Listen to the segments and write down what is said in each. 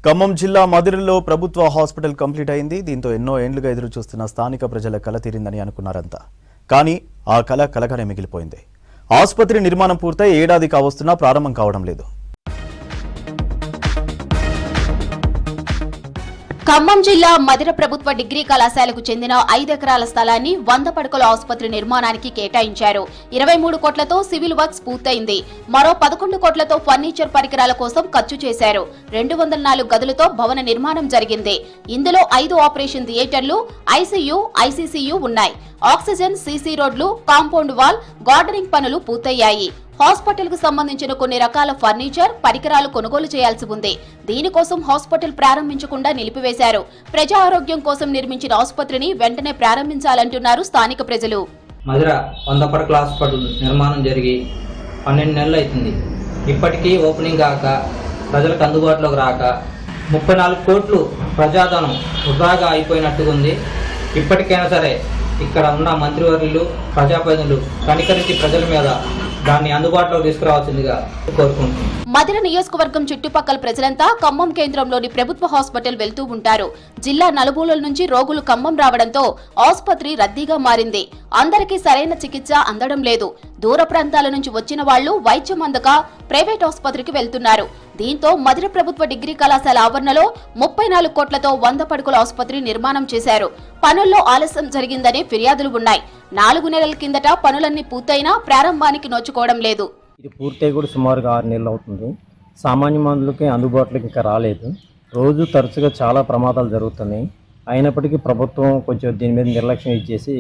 ఖమ్మం జిల్లా మదిరలో ప్రభుత్వ hospital complete అయింది. దీంతో ఎన్నో ఏండ్లుగా ఎదురు చూస్తున్న స్థానిక ప్రజల కల తీరిందని అనుకున్నారంతా. కానీ ఆ కల కలగానే మిగిలిపోయింది. ఆసుపత్రి నిర్మాణం పూర్తయి ఏడాది కావస్తున్నా ప్రారంభం కావడం లేదు. ఖమ్మం జిల్లా మదిర ప్రభుత్వ డిగ్రీ కళాశాలకు చెందిన 5 ఎకరాల స్థలాన్ని 100 పడకల ఆసుపత్రి నిర్మాణానికి కేటాయించారు. 23 కోట్లతో సివిల్ వర్క్స్ పూర్తయింది. మరో 11 కోట్లతో ఫర్నిచర్ పరికరాల కోసం ఖర్చు చేశారు. 204 గదులతో భవన నిర్మాణం జరిగింది. ఇందులో 5 ఆపరేషన్ థియేటర్లు, ఐసీయూ, ఐసీసీయూ ఉన్నాయి. ఆక్సిజన్, సీసీ రోడ్లు, కాంపౌండ్ వాల్, గార్డెనింగ్ పనులు పూర్తయ్యాయి. హాస్పిటల్ కు సంబంధించిన కొన్ని రకాల ఫర్నిచర్, పరికరాలు కొనుగోలు చేయాల్సి ఉంది. దీనికోసం హాస్పిటల్ ప్రారంభించకుండా నిలిపివేశారు. ప్రజా ఆరోగ్యం కోసం నిర్మించిన ఆసుపత్రిని వెంటనే ప్రారంభించాలంటున్నారు స్థానిక ప్రజలు. మధుర 100 పడకల హాస్పిటల్ నిర్మాణం జరిగి 12 నెలలు అవుతుంది. ఇప్పటికీ ఓపెనింగ్ కాక, ప్రజలకు అందుబాటులోకి రాక 34 కోట్లు ప్రజాధనం వృధాగా అయిపోయినట్టుగా ఉంది. ఇప్పటికైనా సరే ఇక్కడ ఉన్న మంత్రివర్యులు, ప్రజాప్రతినిధులు కనికరించి ప్రజల మీద దాన్ని అందుబాటులో తీసుకురావాల్సిందిగా కోరుకుంటున్నాం. మదిర నియోజకవర్గం చుట్టుపక్కల ప్రజలంతా ఖమ్మం కేంద్రంలోని ప్రభుత్వ హాస్పిటల్ వెళ్తూ ఉంటారు. జిల్లా నలుమూలల నుంచి రోగులు ఖమ్మం రావడంతో ఆసుపత్రి రద్దీగా మారింది. అందరికీ సరైన చికిత్స అందడం లేదు. దూర ప్రాంతాల నుంచి వచ్చిన వాళ్లు వైద్యం అందక ప్రైవేట్ ఆసుపత్రికి వెళ్తున్నారు. దీంతో మదిర ప్రభుత్వ డిగ్రీ కళాశాల ఆవరణలో 34 కోట్లతో 100 పడకల ఆసుపత్రి నిర్మాణం చేశారు. పనుల్లో ఆలస్యం జరిగిందనే ఫిర్యాదులు ఉన్నాయి. 4 నెలల కిందట పనులన్నీ పూర్తయినా ప్రారంభానికి నోచుకోవడం లేదు. ఇది పూర్తయి కూడా సుమారుగా 6 నెలలు అవుతుంది. సామాన్య మందులకి అందుబాటులోకి ఇంకా రాలేదు. రోజు తరచుగా చాలా ప్రమాదాలు జరుగుతున్నాయి. అయినప్పటికీ ప్రభుత్వం కొంచెం దీని మీద నిర్లక్ష్యం ఇచ్చేసి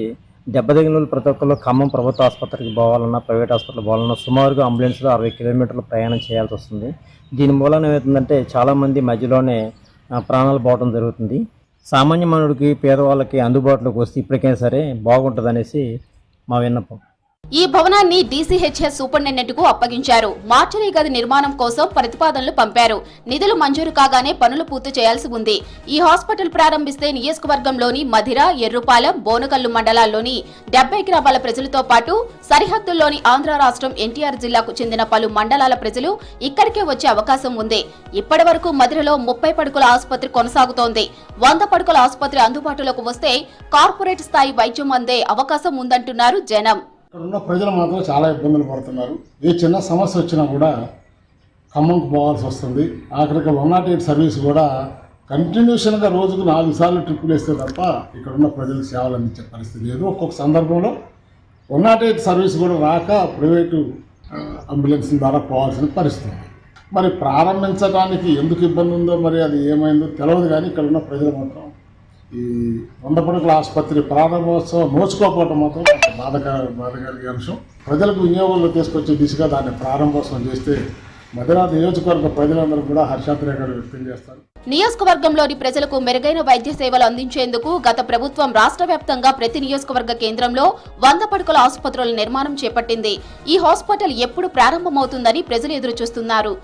దెబ్బతగిన ప్రతి ఒక్కరు ఖమ్మం ప్రభుత్వ ఆసుపత్రికి పోవాలన్నా, ప్రైవేట్ హాస్పిటల్ పోవాలన్నా సుమారుగా అంబులెన్స్లో 60 కిలోమీటర్లు ప్రయాణం చేయాల్సి వస్తుంది. దీని మూలన ఏమవుతుందంటే చాలామంది మధ్యలోనే ప్రాణాలు పోవడం జరుగుతుంది. సామాన్య మానవుడికి, పేదవాళ్ళకి అందుబాటులోకి వస్తే ఇప్పటికైనా సరే బాగుంటుందనేసి మా విన్నపం. ఈ భవనాన్ని డీసీహెచ్ఎస్ సూపరింటెండెంట్ కు అప్పగించారు. మార్చరీ గది నిర్మాణం కోసం ప్రతిపాదనలు పంపారు. నిధులు మంజూరు కాగానే పనులు పూర్తి చేయాల్సి ఉంది. ఈ హాస్పిటల్ ప్రారంభిస్తే నియోజకవర్గంలోని మధిర, ఎర్రుపాలెం, బోనకల్లు మండలాల్లోని 70 గ్రామాల ప్రజలతో పాటు సరిహద్దుల్లోని ఆంధ్ర రాష్ట్రం ఎన్టీఆర్ జిల్లాకు చెందిన పలు మండలాల ప్రజలు ఇక్కడికే వచ్చే అవకాశం ఉంది. ఇప్పటి వరకు మధిరలో 30 పడకల ఆసుపత్రి కొనసాగుతోంది. 100 పడకల ఆసుపత్రి అందుబాటులోకి వస్తే కార్పొరేట్ స్థాయి వైద్యం అందే అవకాశం ఉందంటున్నారు జనం. ఇక్కడ ఉన్న ప్రజలు మాత్రం చాలా ఇబ్బందులు పడుతున్నారు. ఏ చిన్న సమస్య వచ్చినా కూడా ఖమ్మంకు పోవాల్సి వస్తుంది. ఆఖరికి 108 సర్వీస్ కూడా కంటిన్యూషన్గా రోజుకు 4 సార్లు ట్రిప్పులు వేస్తే తప్ప ఇక్కడ ఉన్న ప్రజలకు సేవలు అందించే పరిస్థితి లేదు. ఒక్కొక్క సందర్భంలో 108 సర్వీస్ కూడా రాక ప్రైవేటు అంబులెన్స్ ద్వారా పోవాల్సిన పరిస్థితి. మరి ప్రారంభించడానికి ఎందుకు ఇబ్బంది ఉందో, మరి అది ఏమైందో తెలియదు. కానీ ఇక్కడ ఉన్న ప్రజలు మాత్రం ఈ 100 పడకల ఆసుపత్రి ప్రారంభోత్సవం నోచుకోకపోవడం మాత్రం బాధకలిగే అంశం. ప్రజలకు వినియోగంలో తీసుకొచ్చే దిశగా దాన్ని ప్రారంభోత్సవం చేస్తే మదిర నియోజకవర్గ ప్రజలందరూ కూడా హర్షాతిరేకాలు వ్యక్తం చేస్తారు. నియోజకవర్గంలోని ప్రజలకు మెరుగైన వైద్య సేవలు అందించేందుకు గత ప్రభుత్వం రాష్ట్ర వ్యాప్తంగా ప్రతి నియోజకవర్గ కేంద్రంలో 100 పడకల ఆసుపత్రుల నిర్మాణం చేపట్టింది. ఈ హాస్పిటల్ ఎప్పుడు ప్రారంభమవుతుందని ప్రజలు ఎదురు చూస్తున్నారు.